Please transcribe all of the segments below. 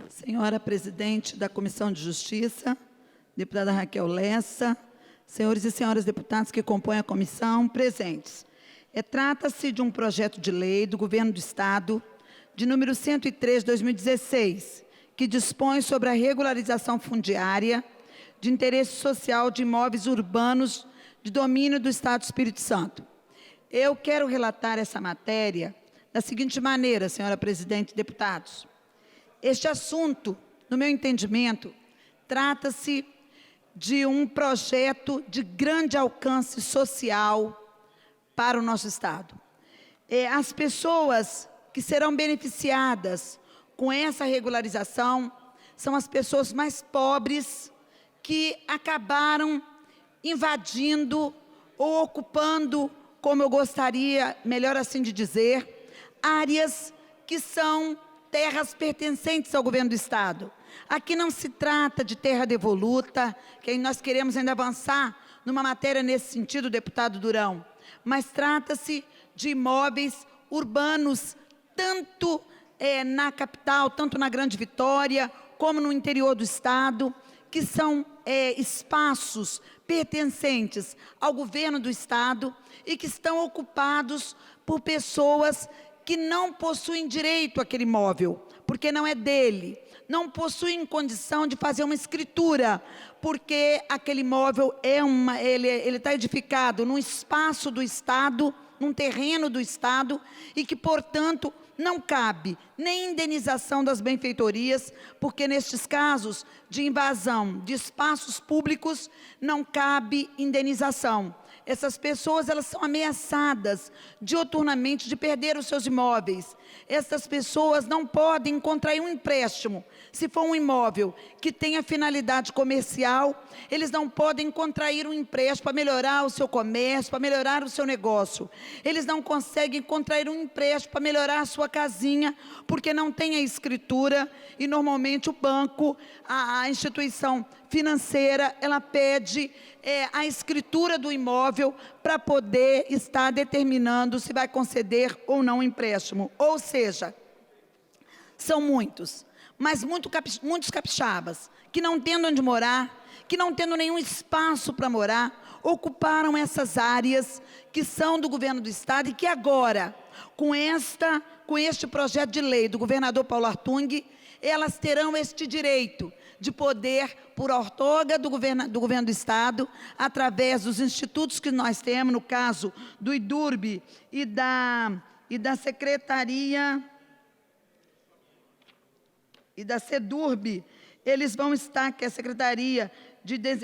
Senhora presidente da Comissão de Justiça, deputada Raquel Lessa, senhores e senhoras deputados que compõem a comissão, presentes. Trata-se de um projeto de lei do Governo do Estado, de número 103, 2016, que dispõe sobre a regularização fundiária de interesse social de imóveis urbanos de domínio do Estado do Espírito Santo. Eu quero relatar essa matéria da seguinte maneira, senhora presidente e deputados. Este assunto, no meu entendimento, trata-se de um projeto de grande alcance social para o nosso Estado. As pessoas que serão beneficiadas com essa regularização são as pessoas mais pobres que acabaram invadindo ou ocupando, como eu gostaria, melhor assim de dizer, áreas que são terras pertencentes ao governo do Estado. Aqui não se trata de terra devoluta, que nós queremos ainda avançar numa matéria nesse sentido, deputado Durão, mas trata-se de imóveis urbanos, tanto na capital, tanto na Grande Vitória, como no interior do Estado, que são espaços pertencentes ao governo do Estado e que estão ocupados por pessoas que não possuem direito àquele imóvel, porque não é dele, não possuem condição de fazer uma escritura, porque aquele imóvel ele está edificado num espaço do Estado, num terreno do Estado, e que, portanto, não cabe nem indenização das benfeitorias, porque nestes casos de invasão de espaços públicos não cabe indenização. Essas pessoas, elas são ameaçadas diuturnamente de perder os seus imóveis. Essas pessoas não podem contrair um empréstimo. Se for um imóvel que tenha finalidade comercial, eles não podem contrair um empréstimo para melhorar o seu comércio, para melhorar o seu negócio. Eles não conseguem contrair um empréstimo para melhorar a sua casinha, porque não tem a escritura e normalmente o banco, a instituição financeira, ela pede a escritura do imóvel para poder estar determinando se vai conceder ou não o empréstimo. Ou seja, são muitos, mas muitos capixabas, que não tendo onde morar, que não tendo nenhum espaço para morar, ocuparam essas áreas que são do governo do Estado e que agora, com este projeto de lei do governador Paulo Artung, elas terão este direito de poder, por outorga do governo do Estado, através dos institutos que nós temos, no caso do IDURB e da Secretaria e da SEDURB, eles vão estar, que é a Secretaria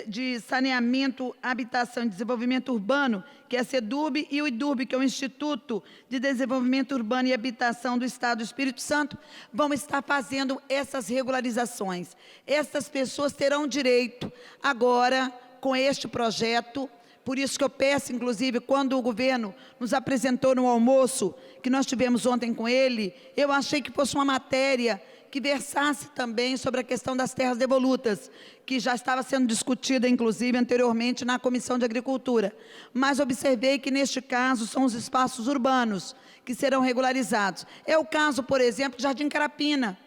de Saneamento, Habitação e Desenvolvimento Urbano, que é a SEDURB, e o IDURB, que é o Instituto de Desenvolvimento Urbano e Habitação do Estado do Espírito Santo, vão estar fazendo essas regularizações. Essas pessoas terão direito, agora, com este projeto. Por isso que eu peço, inclusive, quando o governo nos apresentou no almoço, que nós tivemos ontem com ele, eu achei que fosse uma matéria que versasse também sobre a questão das terras devolutas, que já estava sendo discutida, inclusive, anteriormente na Comissão de Agricultura. Mas observei que, neste caso, são os espaços urbanos que serão regularizados. É o caso, por exemplo, de Jardim Carapina,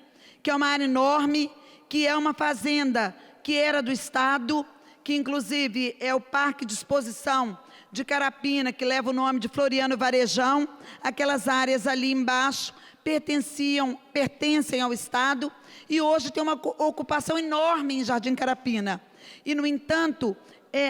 que é uma área enorme, que é uma fazenda que era do Estado, que, inclusive, é o Parque de Exposição de Carapina, que leva o nome de Floriano Varejão. Aquelas áreas ali embaixo pertencem ao Estado e hoje tem uma ocupação enorme em Jardim Carapina. E, no entanto,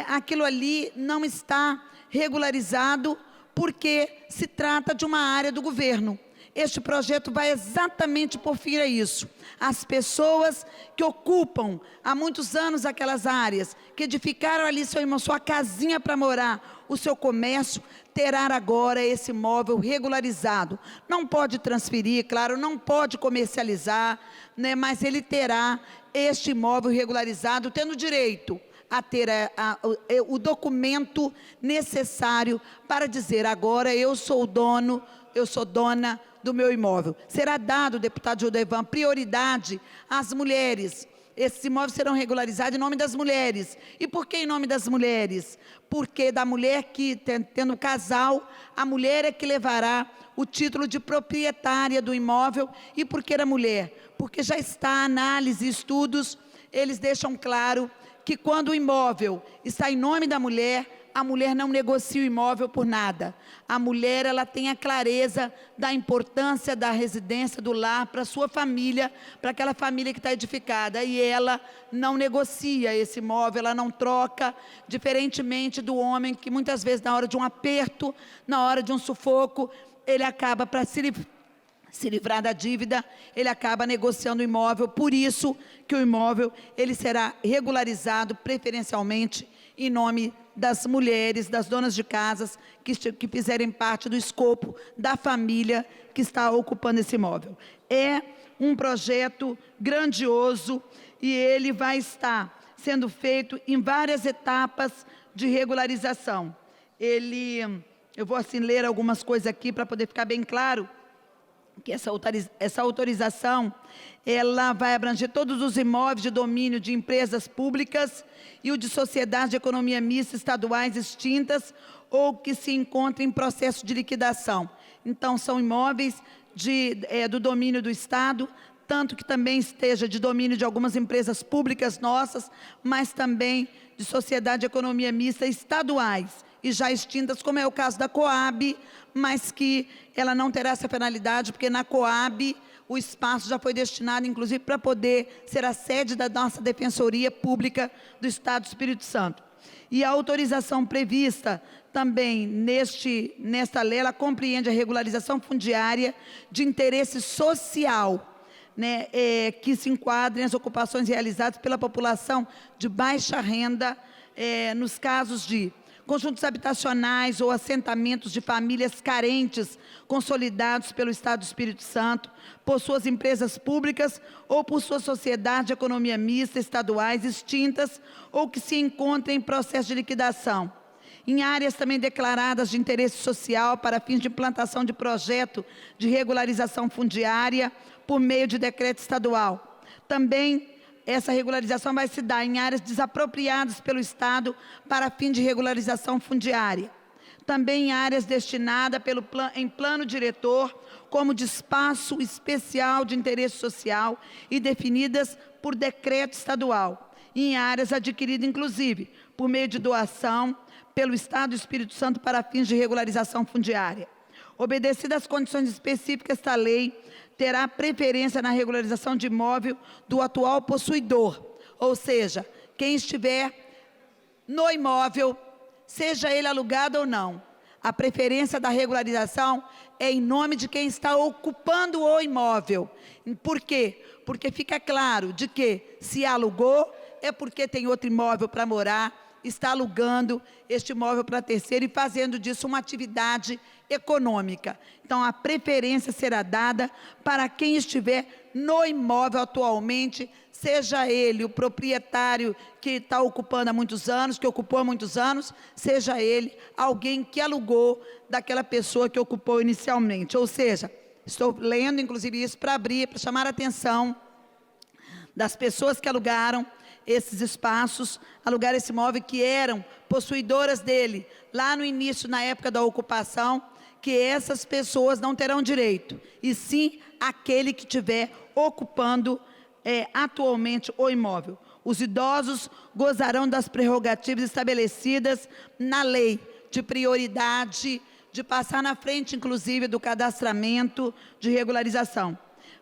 aquilo ali não está regularizado porque se trata de uma área do governo. Este projeto vai exatamente por fim a isso. As pessoas que ocupam há muitos anos aquelas áreas, que edificaram ali sua casinha para morar, o seu comércio, terá agora esse imóvel regularizado. Não pode transferir, claro, não pode comercializar, né, mas ele terá este imóvel regularizado, tendo direito a ter o documento necessário para dizer: agora eu sou dono, eu sou dona do meu imóvel. Será dado, deputado Gildevan, prioridade às mulheres esses imóveis serão regularizados em nome das mulheres. E por que em nome das mulheres? Porque da mulher que, tendo casal, a mulher é que levará o título de proprietária do imóvel. E por que a mulher? Porque já está análise, estudos, eles deixam claro que quando o imóvel está em nome da mulher, a mulher não negocia o imóvel por nada. A mulher, ela tem a clareza da importância da residência, do lar, para a sua família, para aquela família que está edificada. E ela não negocia esse imóvel, ela não troca, diferentemente do homem que muitas vezes, na hora de um aperto, na hora de um sufoco, ele acaba, para se livrar da dívida, ele acaba negociando o imóvel. Por isso que o imóvel ele será regularizado preferencialmente em nome das mulheres, das donas de casas que fizerem parte do escopo da família que está ocupando esse imóvel. É um projeto grandioso e ele vai estar sendo feito em várias etapas de regularização. Eu vou assim ler algumas coisas aqui para poder ficar bem claro que essa autorização, ela vai abranger todos os imóveis de domínio de empresas públicas e o de sociedades de economia mista estaduais extintas ou que se encontrem em processo de liquidação. Então, são imóveis do domínio do Estado, tanto que também esteja de domínio de algumas empresas públicas nossas, mas também de sociedade de economia mista estaduais e já extintas, como é o caso da Coab, mas que ela não terá essa penalidade, porque na Coab o espaço já foi destinado, inclusive, para poder ser a sede da nossa Defensoria Pública do Estado do Espírito Santo. E a autorização prevista também nesta lei, ela compreende a regularização fundiária de interesse social, né, que se enquadrem as ocupações realizadas pela população de baixa renda, nos casos de conjuntos habitacionais ou assentamentos de famílias carentes consolidados pelo Estado do Espírito Santo, por suas empresas públicas ou por sua sociedade de economia mista estaduais extintas ou que se encontrem em processo de liquidação. Em áreas também declaradas de interesse social para fins de implantação de projeto de regularização fundiária por meio de decreto estadual. Também essa regularização vai se dar em áreas desapropriadas pelo Estado para fim de regularização fundiária. Também em áreas destinadas em plano diretor, como de espaço especial de interesse social e definidas por decreto estadual. E em áreas adquiridas, inclusive, por meio de doação pelo Estado do Espírito Santo para fins de regularização fundiária. Obedecidas as condições específicas desta lei, terá preferência na regularização de imóvel do atual possuidor, ou seja, quem estiver no imóvel, seja ele alugado ou não. A preferência da regularização é em nome de quem está ocupando o imóvel. Por quê? Porque fica claro de que se alugou, é porque tem outro imóvel para morar, está alugando este imóvel para terceiro e fazendo disso uma atividade econômica. Então, a preferência será dada para quem estiver no imóvel atualmente, seja ele o proprietário que está ocupando há muitos anos, que ocupou há muitos anos, seja ele alguém que alugou daquela pessoa que ocupou inicialmente. Ou seja, estou lendo, inclusive, isso para abrir, para chamar a atenção das pessoas que alugaram esses espaços, alugaram esse imóvel, que eram possuidoras dele, lá no início, na época da ocupação, que essas pessoas não terão direito, e sim aquele que estiver ocupando atualmente o imóvel. Os idosos gozarão das prerrogativas estabelecidas na lei, de prioridade, de passar na frente, inclusive, do cadastramento de regularização.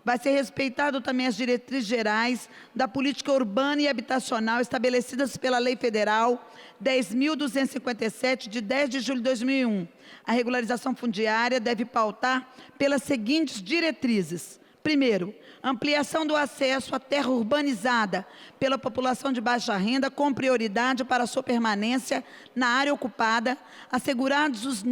Vai ser respeitado também as diretrizes gerais da política urbana e habitacional estabelecidas pela Lei Federal 10.257, de 10 de julho de 2001. A regularização fundiária deve pautar pelas seguintes diretrizes. Primeiro, ampliação do acesso à terra urbanizada pela população de baixa renda, com prioridade para sua permanência na área ocupada, assegurados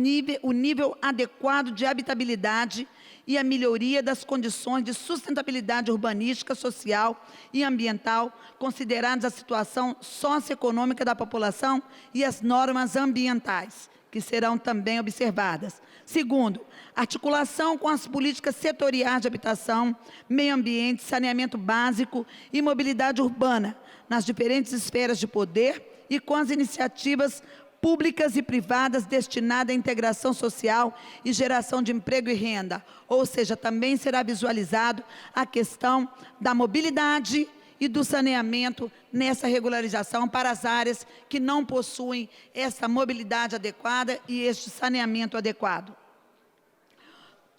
o nível adequado de habitabilidade e a melhoria das condições de sustentabilidade urbanística, social e ambiental, consideradas a situação socioeconômica da população e as normas ambientais. que serão também observadas. Segundo, articulação com as políticas setoriais de habitação, meio ambiente, saneamento básico e mobilidade urbana, nas diferentes esferas de poder e com as iniciativas públicas e privadas destinadas à integração social e geração de emprego e renda. Ou seja, também será visualizado a questão da mobilidade e do saneamento nessa regularização para as áreas que não possuem essa mobilidade adequada e este saneamento adequado.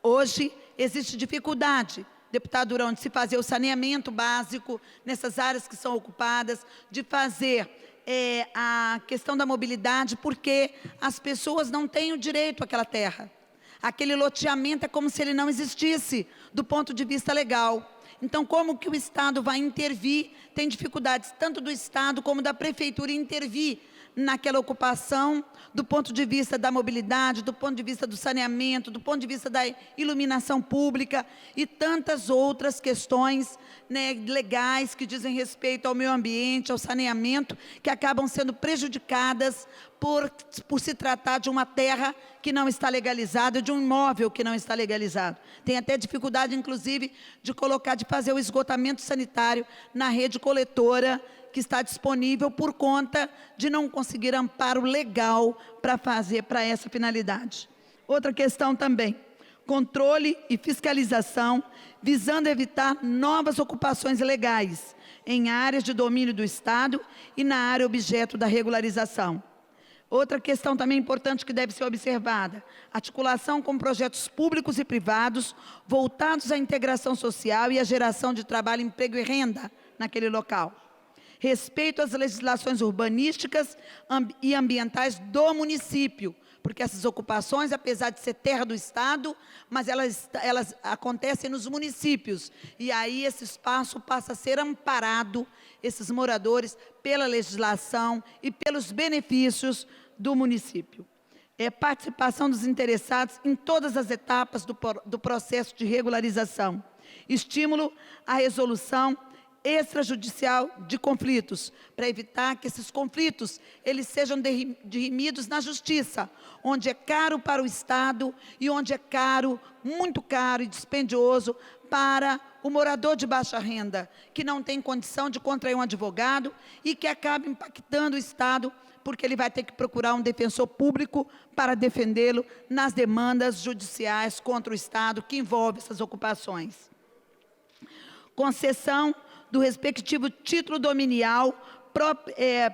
Hoje existe dificuldade, deputado Durão, de se fazer o saneamento básico nessas áreas que são ocupadas, de fazer a questão da mobilidade, porque as pessoas não têm o direito àquela terra. Aquele loteamento é como se ele não existisse do ponto de vista legal. Então, como que o Estado vai intervir? Tem dificuldades tanto do Estado como da Prefeitura intervir naquela ocupação, do ponto de vista da mobilidade, do ponto de vista do saneamento, do ponto de vista da iluminação pública e tantas outras questões, né, legais que dizem respeito ao meio ambiente, ao saneamento, que acabam sendo prejudicadas por se tratar de uma terra que não está legalizada, de um imóvel que não está legalizado. Tem até dificuldade, inclusive, de fazer o esgotamento sanitário na rede coletora que está disponível por conta de não conseguir amparo legal para fazer para essa finalidade. Outra questão também, controle e fiscalização, visando evitar novas ocupações ilegais em áreas de domínio do Estado e na área objeto da regularização. Outra questão também importante que deve ser observada, articulação com projetos públicos e privados voltados à integração social e à geração de trabalho, emprego e renda naquele local. Respeito às legislações urbanísticas e ambientais do município, porque essas ocupações, apesar de ser terra do Estado, mas elas acontecem nos municípios. E aí esse espaço passa a ser amparado, esses moradores, pela legislação e pelos benefícios do município. Participação dos interessados em todas as etapas do processo de regularização. Estímulo à resolução extrajudicial de conflitos, para evitar que esses conflitos eles sejam dirimidos na justiça, onde é caro para o Estado e onde é caro, muito caro e dispendioso para o morador de baixa renda, que não tem condição de contrair um advogado e que acaba impactando o Estado, porque ele vai ter que procurar um defensor público para defendê-lo nas demandas judiciais contra o Estado que envolve essas ocupações. Concessão do respectivo título dominial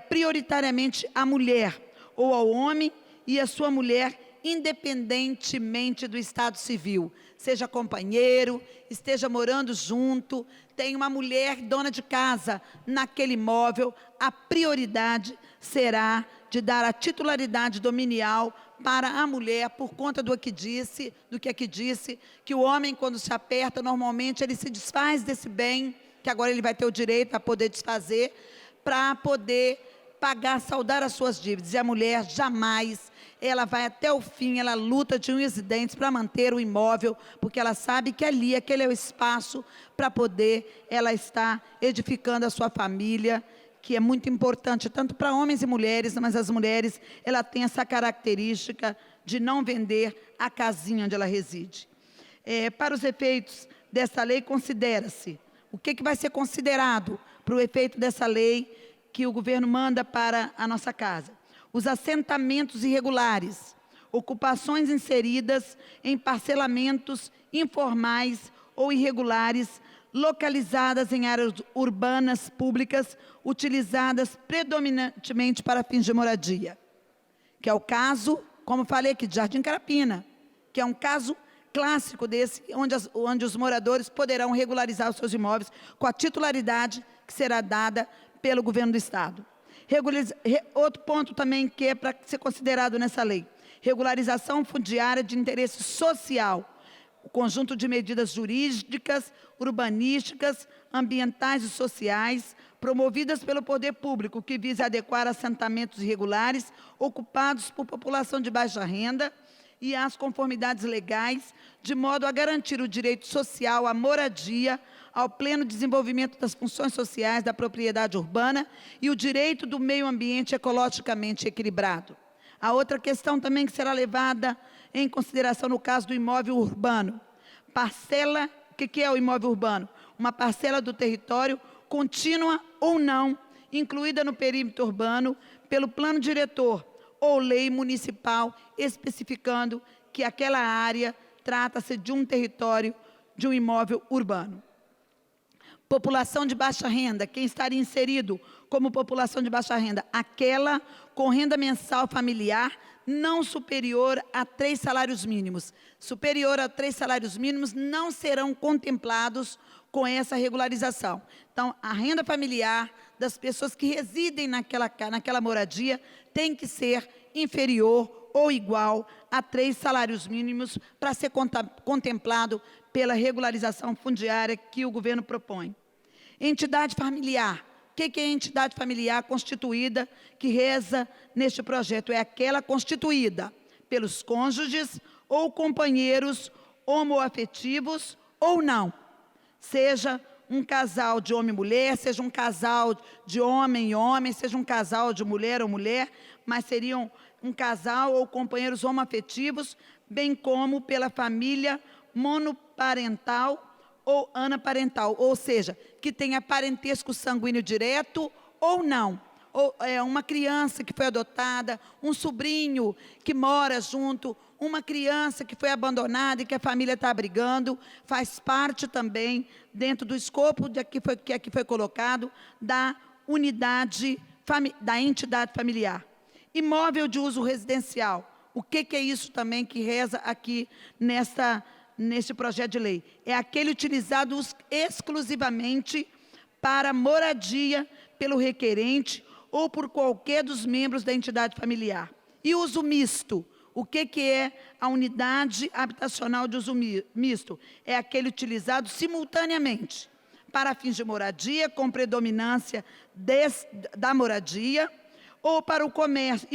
prioritariamente à mulher ou ao homem e à sua mulher, independentemente do estado civil, seja companheiro, esteja morando junto, tem uma mulher dona de casa naquele imóvel, a prioridade será de dar a titularidade dominial para a mulher, por conta do que aqui disse, que o homem, quando se aperta, normalmente ele se desfaz desse bem, que agora ele vai ter o direito a poder desfazer, para poder pagar, saldar as suas dívidas. E a mulher jamais, ela vai até o fim, ela luta de unhas e dentes para manter o imóvel, porque ela sabe que ali, aquele é o espaço para poder ela estar edificando a sua família, que é muito importante, tanto para homens e mulheres, mas as mulheres, ela tem essa característica de não vender a casinha onde ela reside. Para os efeitos dessa lei, considera-se, o que vai ser considerado para o efeito dessa lei que o governo manda para a nossa casa? Os assentamentos irregulares, ocupações inseridas em parcelamentos informais ou irregulares, localizadas em áreas urbanas públicas, utilizadas predominantemente para fins de moradia. Que é o caso, como falei aqui, de Jardim Carapina, que é um caso clássico desse, onde os moradores poderão regularizar os seus imóveis com a titularidade que será dada pelo governo do Estado. Outro ponto também que é para ser considerado nessa lei, regularização fundiária de interesse social, o conjunto de medidas jurídicas, urbanísticas, ambientais e sociais, promovidas pelo poder público, que visa adequar assentamentos irregulares ocupados por população de baixa renda e às conformidades legais, de modo a garantir o direito social à moradia, ao pleno desenvolvimento das funções sociais da propriedade urbana e o direito do meio ambiente ecologicamente equilibrado. A outra questão também que será levada em consideração no caso do imóvel urbano. Parcela, o que é o imóvel urbano? Uma parcela do território contínua ou não, incluída no perímetro urbano, pelo plano diretor ou lei municipal, especificando que aquela área trata-se de um território de um imóvel urbano. População de baixa renda, quem estaria inserido como população de baixa renda? Aquela com renda mensal familiar não superior a 3 salários mínimos. Superior a 3 salários mínimos não serão contemplados com essa regularização. Então, a renda familiar das pessoas que residem naquela moradia tem que ser inferior ou igual a 3 salários mínimos para ser contemplado pela regularização fundiária que o governo propõe. Entidade familiar. O que é entidade familiar constituída que reza neste projeto? É aquela constituída pelos cônjuges ou companheiros homoafetivos ou não. Seja um casal de homem e mulher, seja um casal de homem e homem, seja um casal de mulher ou mulher, mas seriam um casal ou companheiros homoafetivos, bem como pela família monoparental ou anaparental, ou seja, que tenha parentesco sanguíneo direto ou não. Ou uma criança que foi adotada, um sobrinho que mora junto, uma criança que foi abandonada e que a família está abrigando, faz parte também, dentro do escopo que aqui foi colocado, da unidade, da entidade familiar. Imóvel de uso residencial. O que é isso também que reza aqui neste projeto de lei? É aquele utilizado exclusivamente para moradia pelo requerente ou por qualquer dos membros da entidade familiar. E uso misto. O que é a unidade habitacional de uso misto? É aquele utilizado simultaneamente para fins de moradia, com predominância da moradia, ou para o comércio,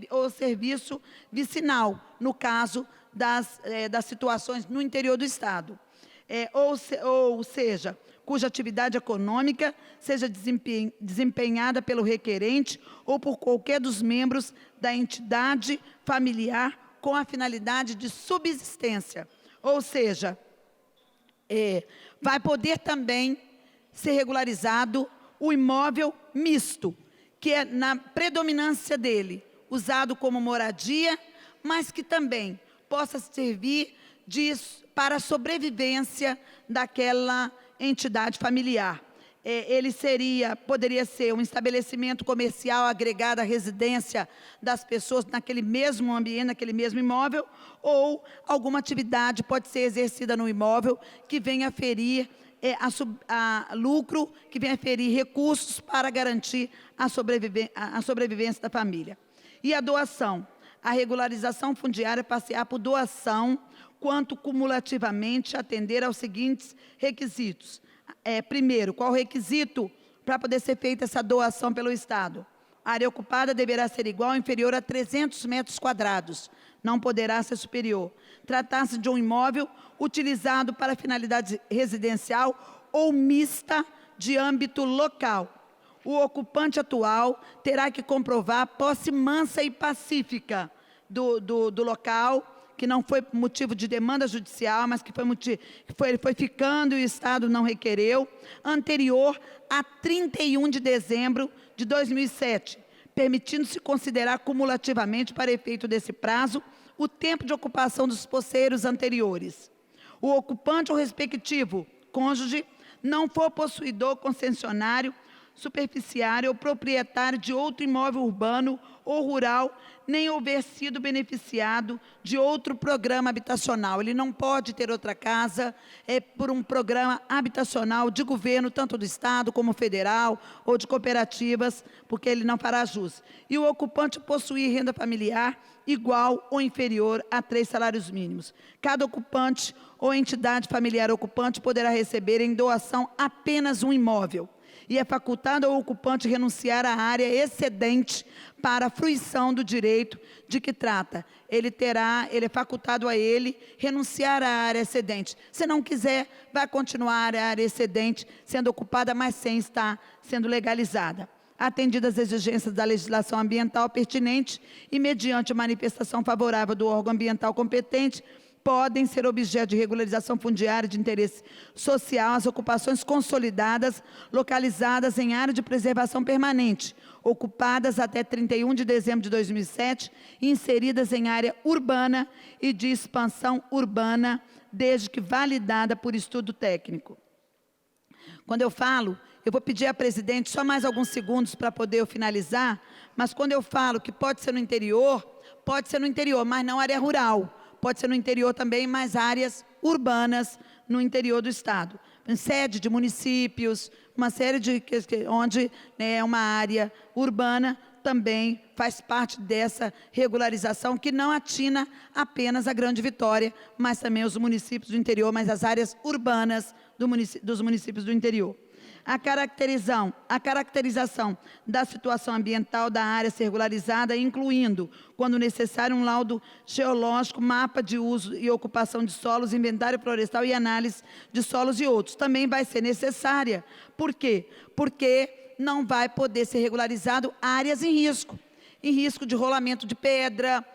ou serviço vicinal, no caso das situações no interior do Estado. Ou seja, cuja atividade econômica seja desempenhada pelo requerente ou por qualquer dos membros da entidade familiar com a finalidade de subsistência. Ou seja, vai poder também ser regularizado o imóvel misto, que é na predominância dele, usado como moradia, mas que também possa servir para a sobrevivência daquela entidade familiar. Ele poderia ser um estabelecimento comercial agregado à residência das pessoas naquele mesmo ambiente, naquele mesmo imóvel, ou alguma atividade pode ser exercida no imóvel que venha ferir lucro, que venha ferir recursos para garantir a sobrevivência da família. E a doação. A regularização fundiária passear por doação, quanto cumulativamente atender aos seguintes requisitos. Primeiro, qual o requisito para poder ser feita essa doação pelo Estado? A área ocupada deverá ser igual ou inferior a 300 metros quadrados, não poderá ser superior. Tratar-se de um imóvel utilizado para finalidade residencial ou mista de âmbito local. O ocupante atual terá que comprovar a posse mansa e pacífica do local, que não foi motivo de demanda judicial, mas que ele foi ficando e o Estado não requereu, anterior a 31 de dezembro de 2007, permitindo-se considerar cumulativamente, para efeito desse prazo, o tempo de ocupação dos posseiros anteriores. O ocupante ou respectivo cônjuge não for possuidor, concessionário, superficiário ou proprietário de outro imóvel urbano ou rural, nem houver sido beneficiado de outro programa habitacional. Ele não pode ter outra casa por um programa habitacional de governo, tanto do Estado como federal, ou de cooperativas, porque ele não fará jus. E o ocupante possuir renda familiar igual ou inferior a 3 salários mínimos. Cada ocupante ou entidade familiar ocupante poderá receber em doação apenas um imóvel, e é facultado ao ocupante renunciar à área excedente para a fruição do direito de que trata. Ele é facultado a ele renunciar à área excedente. Se não quiser, vai continuar a área excedente sendo ocupada, mas sem estar sendo legalizada. atendidas as exigências da legislação ambiental pertinente e mediante manifestação favorável do órgão ambiental competente, podem ser objeto de regularização fundiária de interesse social as ocupações consolidadas localizadas em área de preservação permanente, ocupadas até 31 de dezembro de 2007 e inseridas em área urbana e de expansão urbana, desde que validada por estudo técnico. Quando eu falo, eu vou pedir à presidente só mais alguns segundos para poder eu finalizar, mas quando eu falo que pode ser no interior, mas não área rural. Pode ser no interior também, mas áreas urbanas no interior do estado. Sede de municípios, uma série de onde é uma área urbana também faz parte dessa regularização que não atina apenas a Grande Vitória, mas também os municípios do interior, mas as áreas urbanas dos municípios do interior. A caracterização da situação ambiental da área a ser regularizada, incluindo, quando necessário, um laudo geológico, mapa de uso e ocupação de solos, inventário florestal e análise de solos e outros. Também vai ser necessária. Por quê? Porque não vai poder ser regularizado áreas em risco de rolamento de pedra,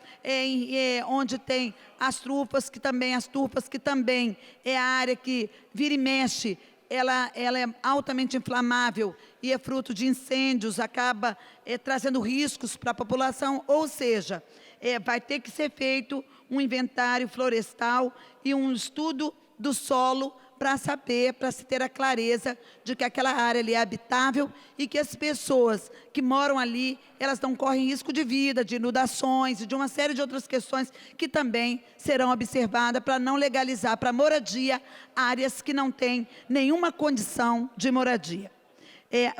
onde tem as turfas, que também é a área que vira e mexe, ela é altamente inflamável e é fruto de incêndios, acaba trazendo riscos para a população, ou seja, vai ter que ser feito um inventário florestal e um estudo do solo para se ter a clareza de que aquela área ali é habitável e que as pessoas que moram ali, elas não correm risco de vida, de inundações e de uma série de outras questões que também serão observadas para não legalizar para moradia áreas que não têm nenhuma condição de moradia.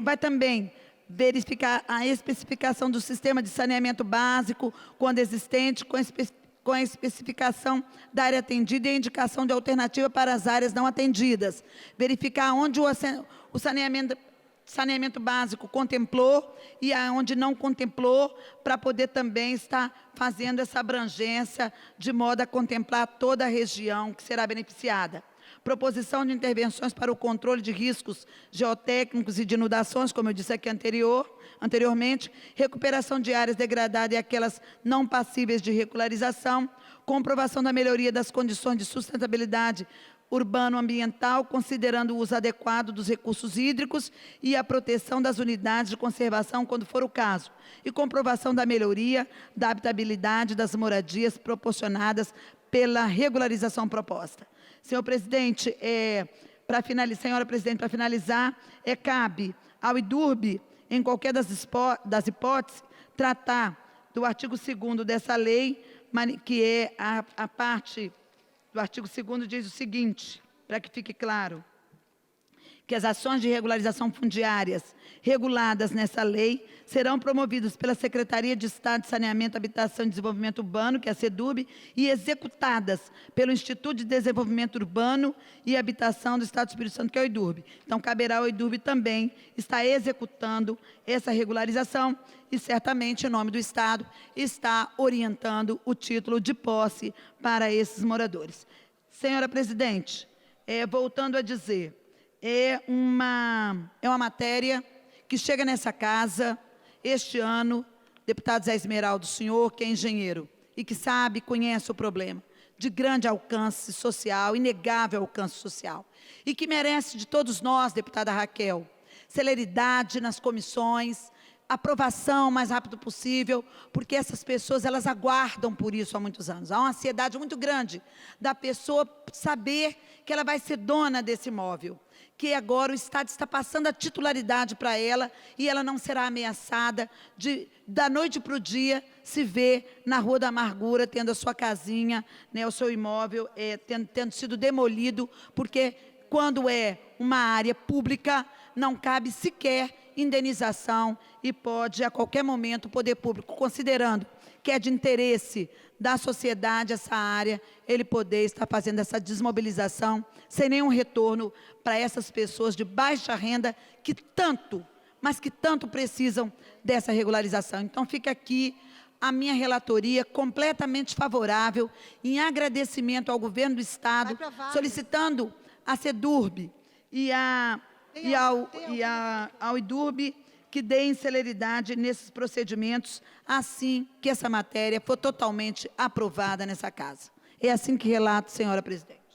Vai também verificar a especificação do sistema de saneamento básico, quando existente, com a especificação da área atendida e a indicação de alternativa para as áreas não atendidas. Verificar onde o saneamento básico contemplou e aonde não contemplou, para poder também estar fazendo essa abrangência, de modo a contemplar toda a região que será beneficiada. Proposição de intervenções para o controle de riscos geotécnicos e de inundações, como eu disse aqui anteriormente, recuperação de áreas degradadas e aquelas não passíveis de regularização, comprovação da melhoria das condições de sustentabilidade urbano-ambiental, considerando o uso adequado dos recursos hídricos e a proteção das unidades de conservação, quando for o caso, e comprovação da melhoria da habitabilidade das moradias proporcionadas pela regularização proposta. Senhora Presidente, para finalizar, cabe ao IDURB, em qualquer das hipóteses, tratar do artigo 2º dessa lei, que é a parte do artigo 2º diz o seguinte, para que fique claro, que as ações de regularização fundiárias reguladas nessa lei serão promovidas pela Secretaria de Estado de Saneamento, Habitação e Desenvolvimento Urbano, que é a SEDURB, e executadas pelo Instituto de Desenvolvimento Urbano e Habitação do Estado do Espírito Santo, que é o IDURB. Então, caberá ao IDURB também estar executando essa regularização e, certamente, em nome do Estado, está orientando o título de posse para esses moradores. Senhora Presidente, voltando a dizer, é uma matéria que chega nessa casa este ano, deputado Zé Esmeraldo, senhor que é engenheiro e que sabe, conhece o problema, de grande alcance social, inegável alcance social, e que merece de todos nós, deputada Raquel, celeridade nas comissões, aprovação o mais rápido possível, porque essas pessoas, elas aguardam por isso há muitos anos. Há uma ansiedade muito grande da pessoa saber que ela vai ser dona desse imóvel, que agora o Estado está passando a titularidade para ela e ela não será ameaçada de, da noite para o dia, se ver na Rua da Amargura, tendo a sua casinha, né, o seu imóvel tendo sido demolido, porque quando é uma área pública, não cabe sequer indenização e pode, a qualquer momento, o poder público, considerando que é de interesse da sociedade essa área, ele poder estar fazendo essa desmobilização sem nenhum retorno para essas pessoas de baixa renda que tanto, mas que tanto precisam dessa regularização. Então, fica aqui a minha relatoria completamente favorável, em agradecimento ao governo do Estado, solicitando a SEDURB ao IDURB que deem celeridade nesses procedimentos, assim que essa matéria for totalmente aprovada nessa casa. É assim que relato, senhora presidente.